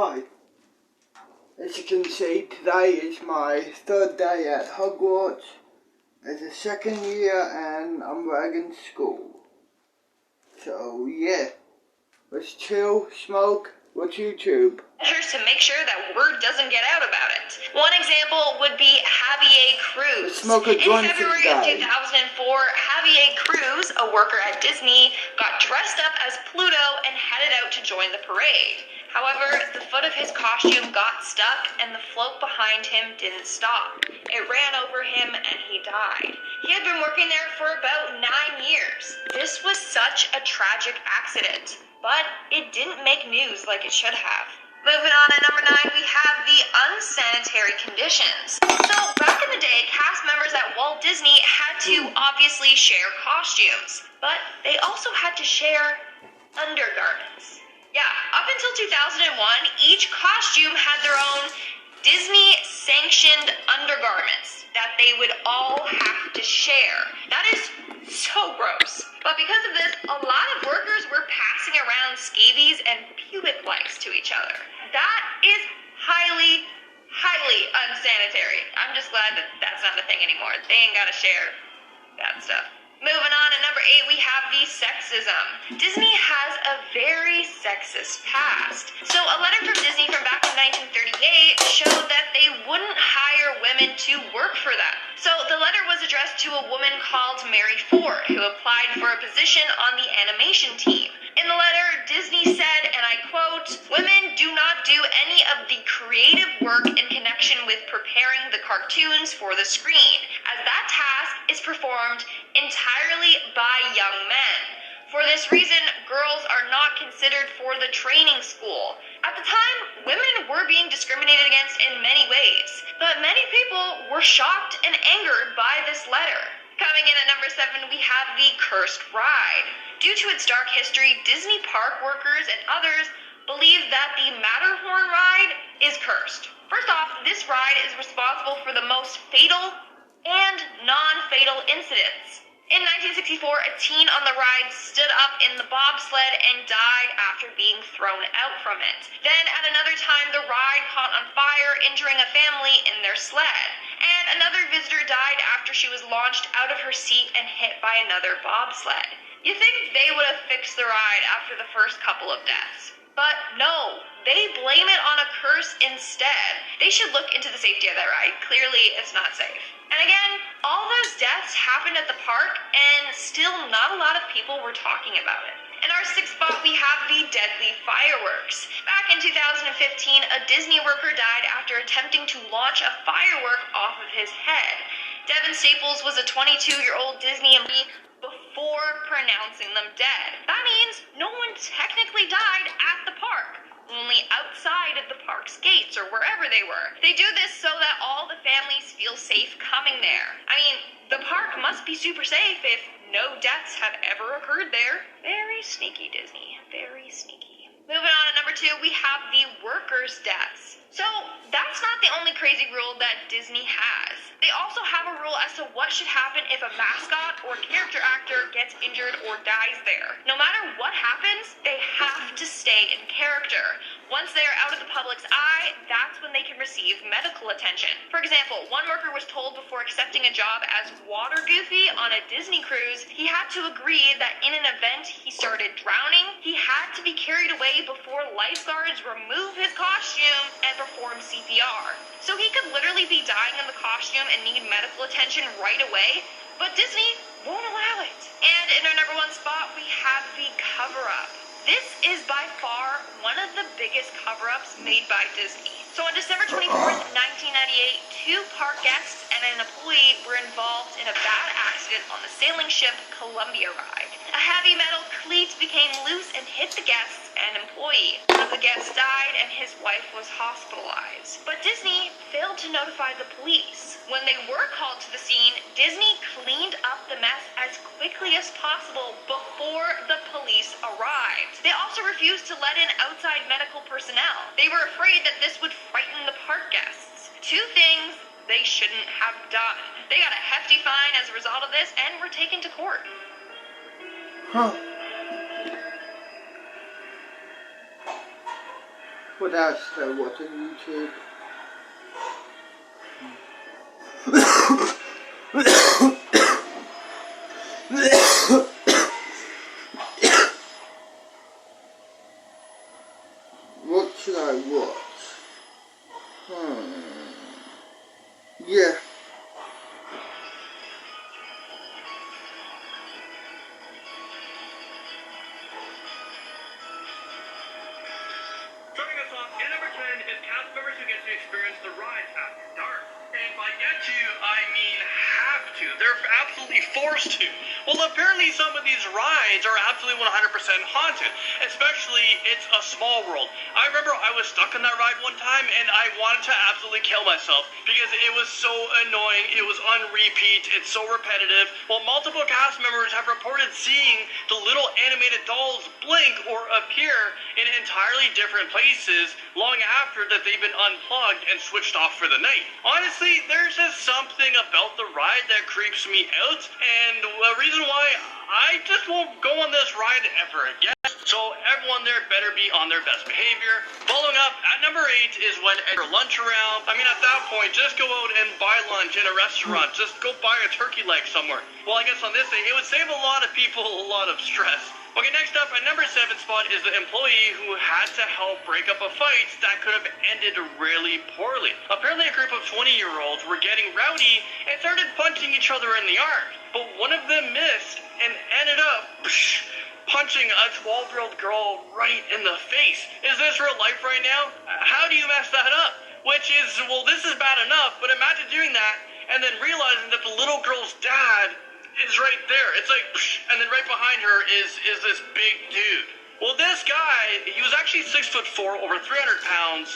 Hi. As you can see, today is my third day at Hogwarts. It's the second year and I'm back in school. So yeah, let's chill, smoke, watch YouTube. Measures to make sure that word doesn't get out about it. One example would be Javier Cruz. Let's smoke a joint In February of 2004, Javier Cruz, a worker at Disney, got dressed up as Pluto and headed out to join the parade. However, the foot of his costume got stuck and the float behind him didn't stop. It ran over him and he died. He had been working there for about 9 years. This was such a tragic accident, but it didn't make news like it should have. Moving on at number 9, we have the unsanitary conditions. So, back in the day, cast members at Walt Disney had to obviously share costumes, but they also had to share undergarments. Yeah, up until 2001, each costume had their own Disney-sanctioned undergarments that they would all have to share. That is so gross. But because of this, a lot of workers were passing around scabies and pubic lice to each other. That is highly unsanitary. I'm just glad that that's not a thing anymore. They ain't gotta share that stuff. Moving on at number 8, we have the sexism. Disney has a very sexist past. So a letter from Disney from back in 1938 showed that they wouldn't hire women to work for them. So the letter was addressed to a woman called Mary Ford, who applied for a position on the animation team. In the letter, Disney said, and I quote, "Women do not do any of the creative work in connection with preparing the cartoons for the screen, as that task is performed entirely by young men. For this reason, girls are not considered for the training school." At the time, women were being discriminated against in many ways, but many people were shocked and angered by this letter. Coming in at number 7, we have the cursed ride. Due to its dark history, Disney park workers and others believe that the Matterhorn ride is cursed. First off, this ride is responsible for the most fatal and non-fatal incidents. In 1964, a teen on the ride stood up in the bobsled and died after being thrown out from it. Then, at another time, the ride caught on fire, injuring a family in their sled. And another visitor died after she was launched out of her seat and hit by another bobsled. You think they would have fixed the ride after the first couple of deaths. But no, they blame it on a curse instead. They should look into the safety of that ride. Clearly, it's not safe. And again, all those deaths happened at the park, and still not a lot of people were talking about it. In our 6th spot, we have the deadly fireworks. Back in 2015, a Disney worker died after attempting to launch a firework off of his head. Devin Staples was a 22-year-old Disney employee before pronouncing them dead. That means no one technically died at the park, only outside of the park's gates or wherever they were. They do this so that all the families feel safe coming there. I mean, the park must be super safe if no deaths have ever occurred there. Very sneaky, Disney. Very sneaky. Moving on at number 2, we have the workers' deaths. So, that's not the only crazy rule that Disney has. They also have a rule as to what should happen if a mascot or character actor gets injured or dies there. No matter what happens, they have to stay in character. Once they are out of the public's eye, that's when they can receive medical attention. For example, one worker was told before accepting a job as Water Goofy on a Disney cruise, he had to agree that in an event he started drowning, he had to be carried away before lifeguards remove his costume and perform CPR. So he could literally be dying in the costume and need medical attention right away, but Disney won't allow it. And in our number 1 spot, we have the cover-up. This is by far one of the biggest cover-ups made by Disney. So on December 24th, 1998, 2 park guests and an employee were involved in a bad accident on the sailing ship Columbia ride. A heavy metal cleat became loose and hit the guests and employee. One of the guests died and his wife was hospitalized. But Disney failed to notify the police. When they were called to the scene, Disney cleaned up the mess as quickly as possible before the police arrived. They also refused to let in outside medical personnel. They were afraid that this would frighten the park guests. 2 things they shouldn't have done. They got a hefty fine as a result of this and were taken to court. What else do I watch on YouTube? What should I watch? Yeah. Starting us off, in number 10 is cast members who get to experience the ride after dark. And by get to, I mean have to. They're absolutely forced to. Well, apparently some of these rides are absolutely 100% haunted. Especially, it's a small world. I remember I was stuck on that ride one time, and I wanted to absolutely kill myself because it was so annoying. It was on repeat. It's so repetitive. Well, multiple cast members have reported seeing the little animated dolls blink or appear in entirely different places long after that they've been unplugged and switched off for the night. Honestly, there's just something about the ride that creeps me out, and a reason why I just won't go on this ride ever again. So everyone there better be on their best behavior. Following up, at number 8 is when enter lunch around. I mean, at that point, just go out and buy lunch in a restaurant. Just go buy a turkey leg somewhere. Well, I guess on this day, it would save a lot of people a lot of stress. Okay, next up, at number 7 spot is the employee who had to help break up a fight that could have ended really poorly. Apparently, a group of 20-year-olds were getting rowdy and started punching each other in the arm. But one of them missed and ended up punching a 12-year-old girl right in the face. Is this real life right now? How do you mess that up? Which is, well, this is bad enough, but imagine doing that and then realizing that the little girl's dad is right there. It's like, and then right behind her is this big dude. Well, this guy, he was actually 6'4", over 300 pounds,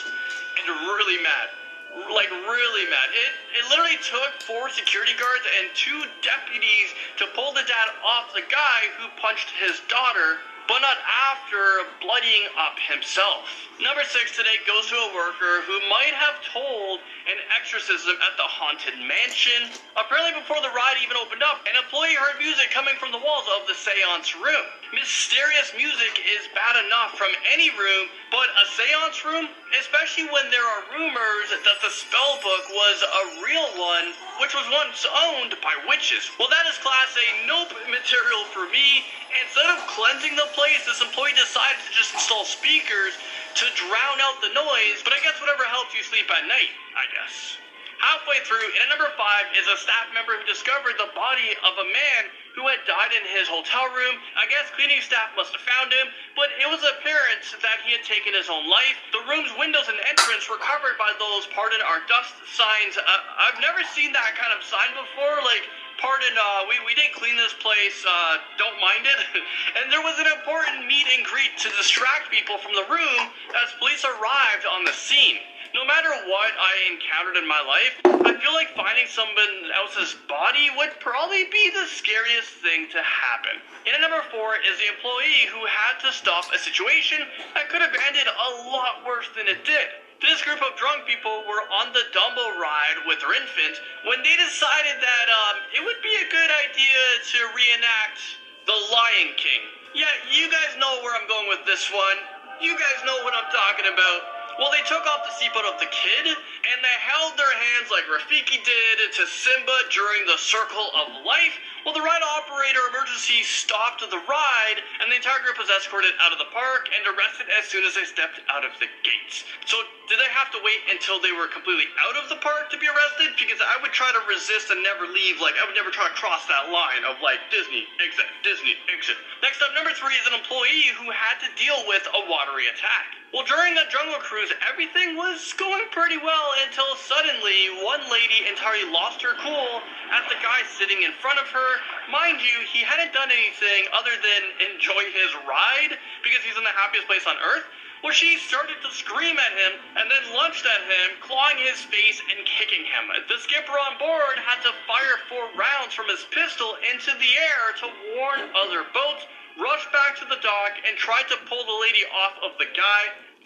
and really mad. Like, really mad. It literally took 4 security guards and 2 deputies to pull the dad off the guy who punched his daughter, but not after bloodying up himself. Number 6 today goes to a worker who might have told an exorcism at the haunted mansion. Apparently before the ride even opened up, an employee heard music coming from the walls of the seance room. Mysterious music is bad enough from any room, but a seance room, especially when there are rumors that the spell book was a real one, which was once owned by witches. Well, that is class A nope material for me. Instead of cleansing the place, this employee decided to just install speakers to drown out the noise, but I guess whatever helps you sleep at night, I guess. Halfway through, and at number 5 is a staff member who discovered the body of a man who had died in his hotel room. I guess cleaning staff must have found him, but it was apparent that he had taken his own life. The room's windows and entrance were covered by those "Pardon Our Dust" signs. I've never seen that kind of sign before, like, pardon, we didn't clean this place, don't mind it. And there was an important meet and greet to distract people from the room as police arrived on the scene. No matter what I encountered in my life, I feel like finding someone else's body would probably be the scariest thing to happen. And number 4 is the employee who had to stop a situation that could have ended a lot worse than it did. This group of drunk people were on the Dumbo ride with their infant when they decided that it would be a good idea to reenact The Lion King. Yeah, you guys know where I'm going with this one. You guys know what I'm talking about. Well, they took off the seatbelt of the kid, and they held their hands like Rafiki did to Simba during the Circle of Life. Well, the ride operator emergency stopped the ride, and the entire group was escorted out of the park and arrested as soon as they stepped out of the gates. So, did they have to wait until they were completely out of the park to be arrested? Because I would try to resist and never leave, like, I would never try to cross that line of, like, Disney, exit, Disney, exit. Next up, number 3 is an employee who had to deal with a watery attack. Well, during the jungle cruise, everything was going pretty well until suddenly one lady entirely lost her cool at the guy sitting in front of her. Mind you, he hadn't done anything other than enjoy his ride because he's in the happiest place on earth. Well, she started to scream at him and then lunged at him, clawing his face and kicking him. The skipper on board had to fire 4 rounds from his pistol into the air to warn other boats, rushed back to the dock, and tried to pull the lady off of the guy.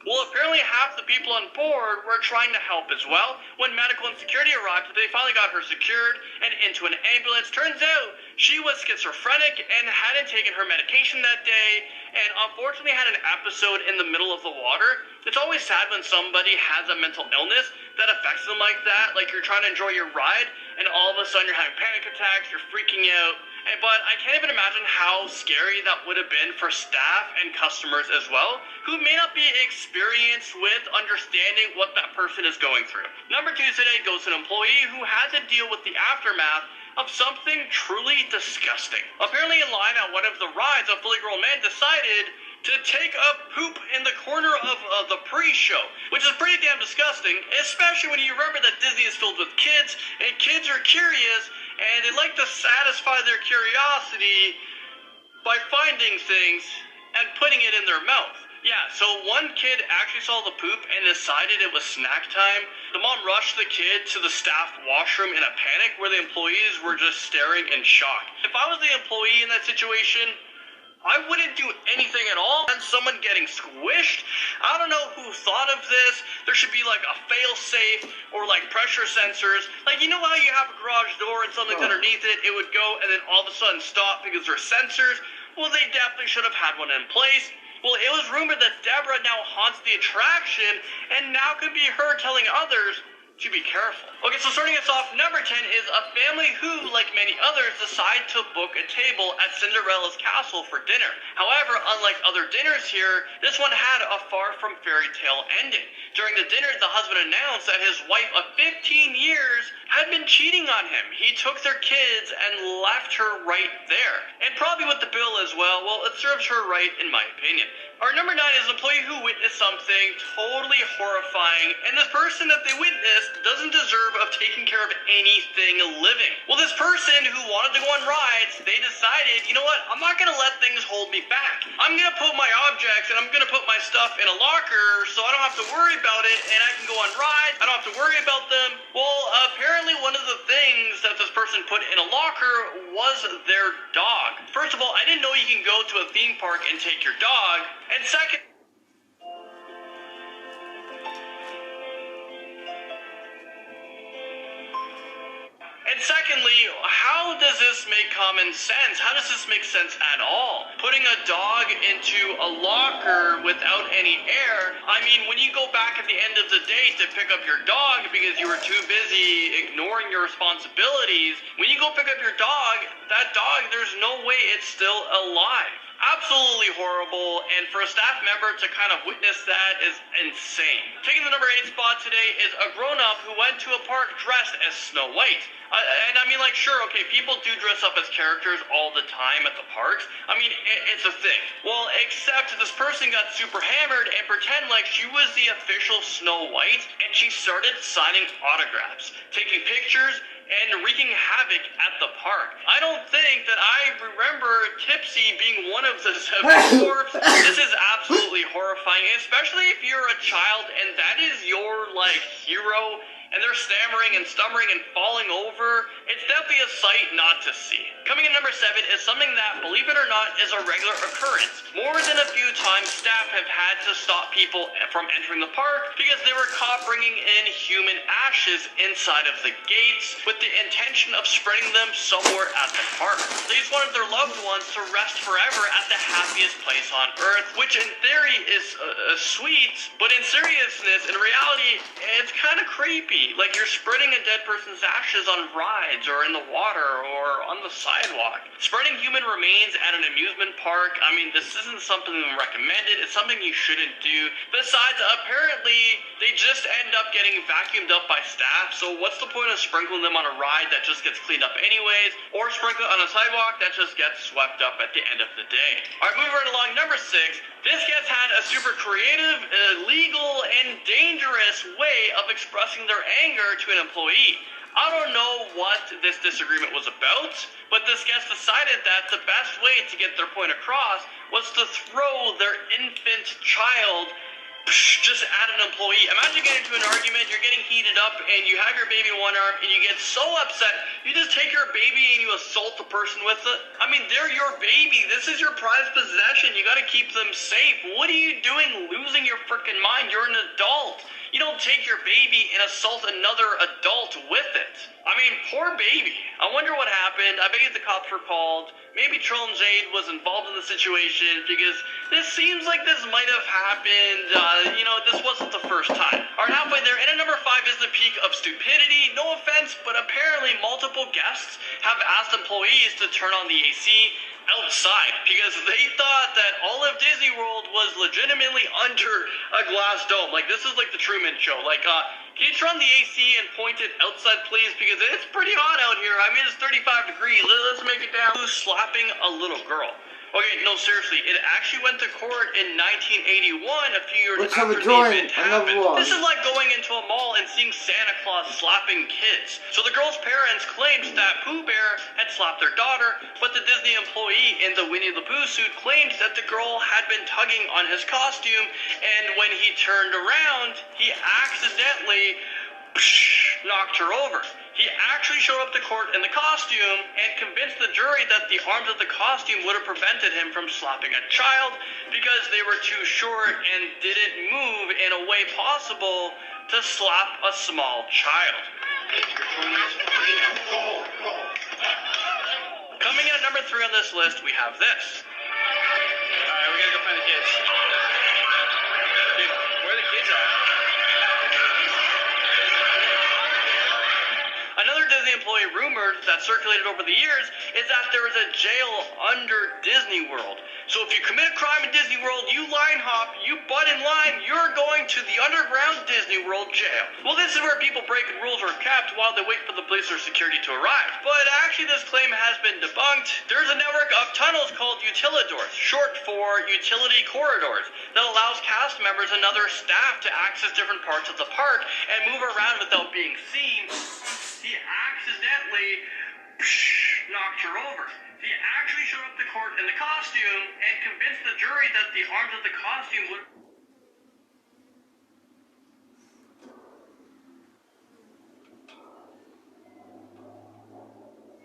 Well, apparently half the people on board were trying to help as well. When medical and security arrived, they finally got her secured and into an ambulance. Turns out she was schizophrenic and hadn't taken her medication that day, and unfortunately had an episode in the middle of the water. It's always sad when somebody has a mental illness that affects them like that. Like you're trying to enjoy your ride, and all of a sudden you're having panic attacks, you're freaking out. But I can't even imagine how scary that would have been for staff and customers as well, who may not be experienced with understanding what that person is going through. Number 2 today goes to an employee who had to deal with the aftermath of something truly disgusting. Apparently in line at one of the rides, a fully grown man decided to take a poop in the corner of the pre-show, which is pretty damn disgusting, especially when you remember that Disney is filled with kids, and kids are curious, and they like to satisfy their curiosity by finding things and putting it in their mouth. Yeah, so one kid actually saw the poop and decided it was snack time. The mom rushed the kid to the staff washroom in a panic, where the employees were just staring in shock. If I was the employee in that situation, I wouldn't do anything at all. And someone getting squished, I don't know who thought of this. There should be like a fail-safe or like pressure sensors. Like, you know how you have a garage door and something's underneath it, it would go and then all of a sudden stop because there are sensors? Well, they definitely should have had one in place. Well, it was rumored that Deborah now haunts the attraction, and now could be her telling others to be careful. Okay, so starting us off, number 10 is a family who, like many others, decide to book a table at Cinderella's castle for dinner. However, unlike other dinners here, this one had a far from fairy tale ending. During the dinner, the husband announced that his wife of 15 years had been cheating on him. He took their kids and left her right there. And probably with the bill as well. Well, it serves her right, in my opinion. Our number 9 is an employee who witnessed something totally horrifying, and this person that they witnessed doesn't deserve of taking care of anything living. Well, this person who wanted to go on rides, they decided, you know what, I'm not going to let things hold me back. I'm going to put my objects and I'm going to put my stuff in a locker so I don't have to worry about it, and I can go on rides. I don't have to worry about them. Well, apparently one of the things that this person put in a locker was their dog. First of all, I didn't know you can go to a theme park and take your dog. And secondly, how does this make common sense? How does this make sense at all? Putting a dog into a locker without any air. I mean, when you go back at the end of the day to pick up your dog because you were too busy ignoring your responsibilities, when you go pick up your dog, that dog, there's no way it's still alive. Absolutely horrible, and for a staff member to kind of witness that is insane. Taking the number 8 spot today is a grown-up who went to a park dressed as Snow White. And I mean, like, sure, okay, people do dress up as characters all the time at the parks. I mean, it's a thing. Well, except this person got super hammered and pretend like she was the official Snow White, and she started signing autographs, taking pictures, and wreaking havoc at the park. I don't think that I remember Tipsy being one of the 7 dwarfs. This is absolutely horrifying, especially if you're a child and that is your, like, hero, and they're stammering and stumbling and falling over. It's definitely a sight not to see. Coming in number 7 is something that, believe it or not, is a regular occurrence. More than a few times, staff have had to stop people from entering the park because they were caught bringing in human ashes inside of the gates with the intention of spreading them somewhere at the park. They just wanted their loved ones to rest forever at the happiest place on earth, which in theory is sweet, but in seriousness, in reality, it's kind of creepy. Like you're spreading a dead person's ashes on rides or in the water or on the sidewalk. Spreading human remains at an amusement park, I mean, this isn't something recommended. It's something you shouldn't do. Besides, apparently, they just end up getting vacuumed up by staff, so what's the point of sprinkling them on a ride that just gets cleaned up anyways, or sprinkling on a sidewalk that just gets swept up at the end of the day? Alright, moving right along, number 6. This guest had a super creative, legal, and dangerous way of expressing their anger to an employee. I don't know what this disagreement was about, but this guest decided that the best way to get their point across was to throw their infant child just add an employee. Imagine getting into an argument, you're getting heated up, and you have your baby in one arm, and you get so upset, you just take your baby and you assault the person with it. I mean, they're your baby. This is your prized possession. You gotta keep them safe. What are you doing losing your freaking mind? You're an adult. You don't take your baby and assault another adult with it. I mean, poor baby. I wonder what happened. I bet you the cops were called. Maybe Troll and Jade was involved in the situation because this seems like this might have happened. This wasn't the first time. Alright, halfway there. And at number 5 is the peak of stupidity. No offense, but apparently multiple guests have asked employees to turn on the AC outside because they thought that all of Disney World was legitimately under a glass dome. Like, this is like the Truman Show. Like, can you turn on the AC and point it outside, please? Because it's pretty hot out here. I mean, it's 35 degrees. Let's make it down. Who's slapping a little girl? Okay, no, seriously. It actually went to court in 1981, a few years after the event happened. This is like going into a mall and seeing Santa Claus slapping kids. So the girl's parents claimed that Pooh Bear had slapped their daughter, but the Disney employee in the Winnie the Pooh suit claimed that the girl had been tugging on his costume, and when he turned around, he accidentally knocked her over. He actually showed up to court in the costume and convinced the jury that the arms of the costume would have prevented him from slapping a child because they were too short and didn't move in a way possible to slap a small child. Coming in at number 3 on this list, we have this. Alright, we gotta go find the kids. Dude, where are the kids at? Another Disney employee rumored that circulated over the years is that there is a jail under Disney World. So if you commit a crime in Disney World, you line hop, you butt in line, you're going to the underground Disney World jail. Well, this is where people breaking rules are kept while they wait for the police or security to arrive. But actually, this claim has been debunked. There's a network of tunnels called utilidors, short for utility corridors, that allows cast members and other staff to access different parts of the park and move around without being seen. He accidentally knocked her over. He actually showed up to court in the costume and convinced the jury that the arms of the costume would...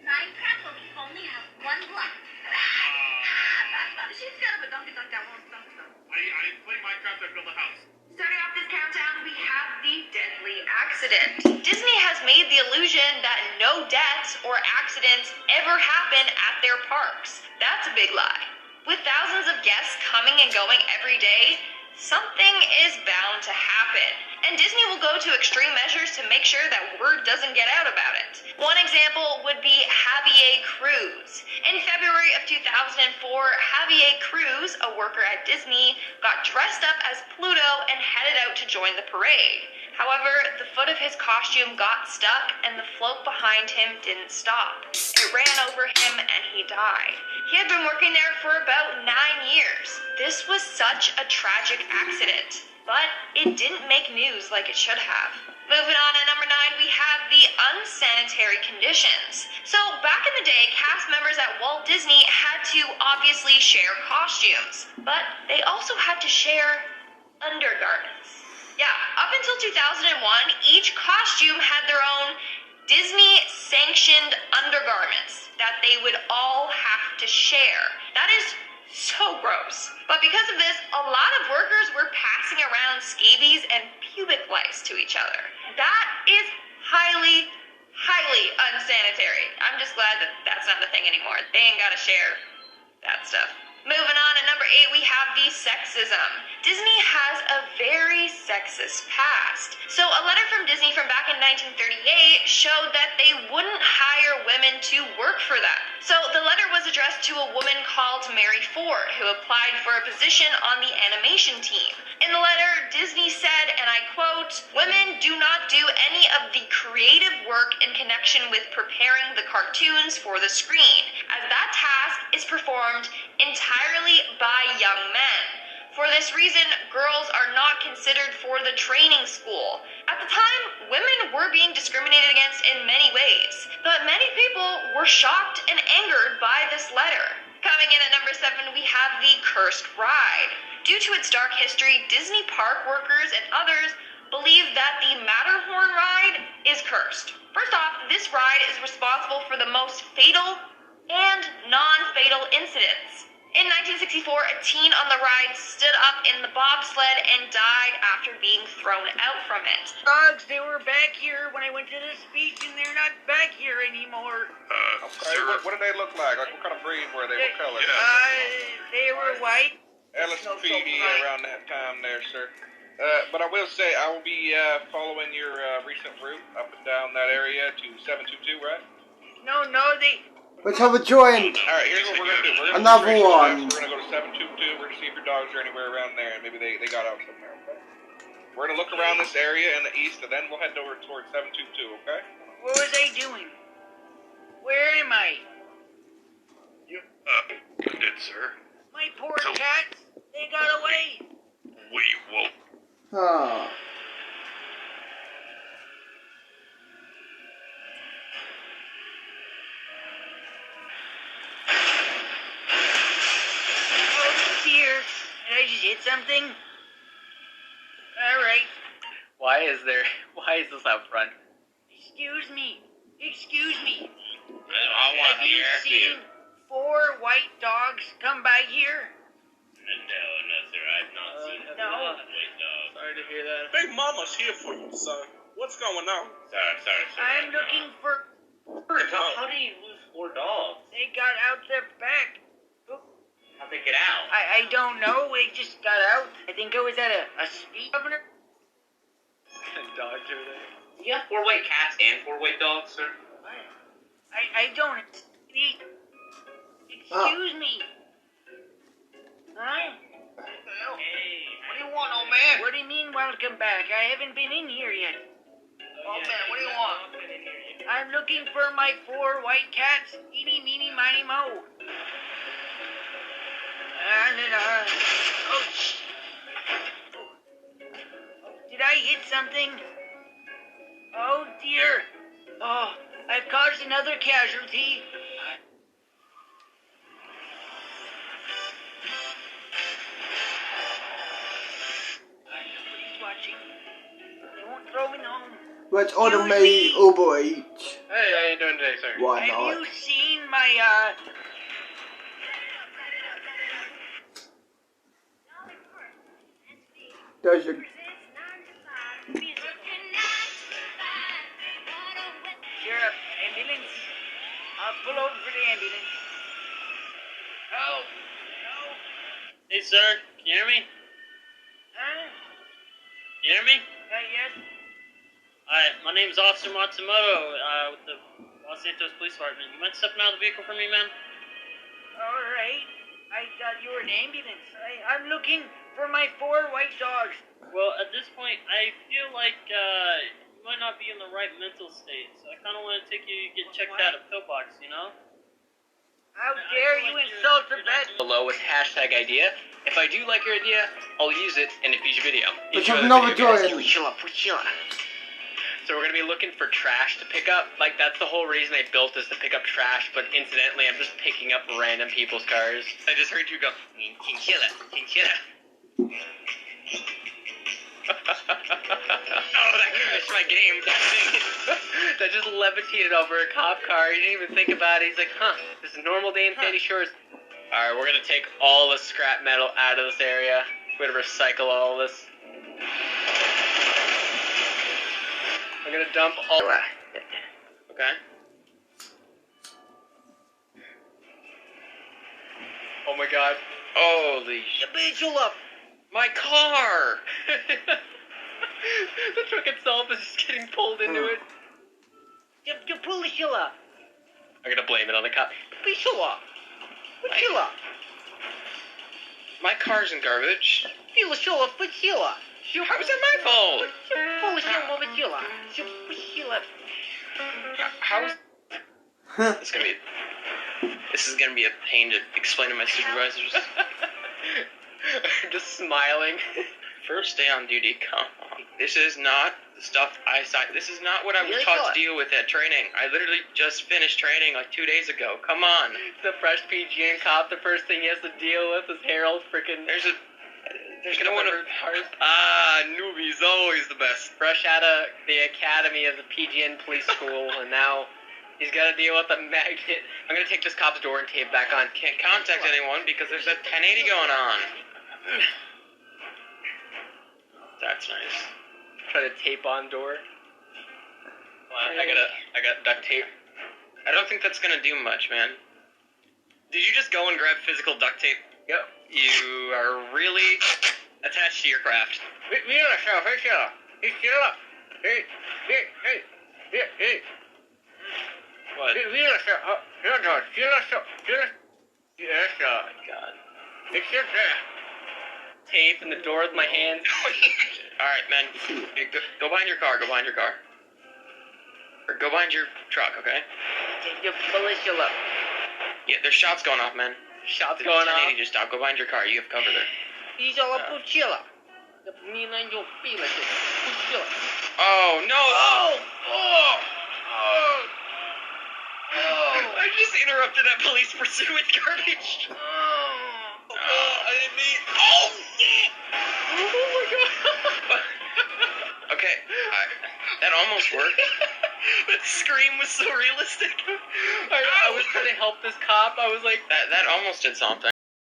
Nine cattle only have one block. She's got a donkey dunk down, I'm putting my crap to build a house. Starting off this countdown, we have the deadly accident. Disney has made the illusion that no deaths or accidents ever happen at their parks. That's a big lie. With thousands of guests coming and going every day, something is bound to happen. And Disney will go to extreme measures to make sure that word doesn't get out about it. One example would be Javier Cruz. In February of 2004, Javier Cruz, a worker at Disney, got dressed up as Pluto and headed out to join the parade. However, the foot of his costume got stuck and the float behind him didn't stop. It ran over him and he died. He had been working there for about 9 years. This was such a tragic accident, but it didn't make news like it should have. Moving on at number 9, we have the unsanitary conditions. So back in the day, cast members at Walt Disney had to obviously share costumes, but they also had to share undergarments. Yeah, up until 2001, each costume had their own Disney-sanctioned undergarments that they would all have to share. That is so gross. But because of this, a lot of workers were passing around scabies and pubic lice to each other. That is highly unsanitary. I'm just glad that that's not a thing anymore. They ain't gotta share that stuff. Moving on at number 8, we have the sexism. Disney has a very sexist past. So a letter from Disney from back in 1938 showed that they wouldn't hire women to work for them. So the letter was addressed to a woman called Mary Ford, who applied for a position on the animation team. In the letter, Disney said, and I quote, "Women do not do any of the creative work in connection with preparing the cartoons for the screen, as that task is performed entirely by young men. For this reason, girls are not considered for the training school." At the time, women were being discriminated against in many ways, but many people were shocked and angered by this letter. Coming in at number 7, we have the cursed ride. Due to its dark history, Disney park workers and others believe that the Matterhorn ride is cursed. First off, this ride is responsible for the most fatal and non-fatal incidents. In 1964, a teen on the ride stood up in the bobsled and died after being thrown out from it. Dogs, they were back here when I went to the speech, and they're not back here anymore. Okay, what did they look like? Like, what kind of breed were they? What color? They were white. LSPD around that time there, sir. But I will say, I will be following your recent route up and down that area to 722, right? No, they... Let's have a joint. Alright, here's what we're going to do. We're gonna Another do one. We're going to go to 722. We're going to see if your dogs are anywhere around there, and maybe they got out somewhere, okay? We're going to look around this area in the east, and then we'll head over towards 722, okay? What was I doing? Where am I? Did, sir? My poor cats, they got away. We won't. Ah. Oh dear, did I just hit something? Alright, Why is this out front? excuse me. I want Have you seen 4 white dogs come by here? No, sir, I've not seen a No. white dog. Sorry to hear that. Big Mama's here for you, son. What's going on? Sorry, sir. I'm looking for... How do you lose 4 dogs? They got out the back. How'd they get out? I don't know, they just got out. I think I was at a speed governor. Dogs are there. You have 4 white cats and 4 white dogs, sir? I don't... Excuse me. Huh? Hey. What do you want, old man? What do you mean, welcome back? I haven't been in here yet. Oh, man, what do you want? I'm looking for my 4 white cats. Eeny, meeny, miny, mo. Oh, shh. Did I hit something? Oh, dear. Oh, I've caused another casualty. Nobody's watching. They won't throw me home. Let's automate Uber Eats. Hey, how you doing today, sir? Why Have not? you seen my, There's a... Sheriff, ambulance? I'll pull over for the ambulance. Help! Help! Hey, sir, can you hear me? Huh? Can you hear me? Yes? Alright, my name's Officer Matsumoto, with the Los Santos Police Department. You mind stepping out of the vehicle for me, man? Alright. I thought you were an ambulance. I'm looking for my 4 white dogs. Well, at this point, I feel like, you might not be in the right mental state, so I kind of want to take you to get checked out at Pillbox, you know? How dare you insult the vet? Below with hashtag idea. If I do like your idea, I'll use it in a future video. Let's Enjoy have the another video, guys. joint. So we're gonna be looking for trash to pick up. Like, that's the whole reason I built this, to pick up trash, but incidentally, I'm just picking up random people's cars. I just heard you go, chinchilla. Oh, that crashed my game. That just levitated over a cop car. He didn't even think about it. He's like, this is a normal day in Sandy Shores. Alright, we're gonna take all the scrap metal out of this area. We're gonna recycle all this. I'm gonna dump all... Okay. Oh my god. Holy shit. My car! The truck itself is just getting pulled into it. You pull the shilla. I'm gonna blame it on the cop. My car's in garbage. How is that my fault? How is... This is gonna be a pain to explain to my supervisors. I'm just smiling. First day on duty, come on. This is not the stuff I signed. This is not what I was taught to deal with at training. I literally just finished training like 2 days ago. Come on. The fresh PGN cop, the first thing he has to deal with is Harold freaking... There's no one of newbies always the best. Fresh out of the academy of the PGN police school, and now he's got to deal with a magnet. I'm gonna take this cop's door and tape back on. Can't contact anyone because there's a 1080 going on. That's nice. Try to tape on door. Wow, I got duct tape. I don't think that's gonna do much, man. Did you just go and grab physical duct tape? Yep. You are really attached to your craft. What? Oh my god. Tape in the door with my hand. Alright, man. Go behind your car. Go behind your car. Or go behind your truck, okay? Yeah, there's shots going off, man. Shots going off. Just stop. Go behind your car. You have cover there. Oh, no! I just interrupted that police pursuit with garbage. I didn't mean. Oh, shit! Oh my god. Okay, that almost worked. That scream was so realistic. I was trying to help this cop. I was like, that almost did something.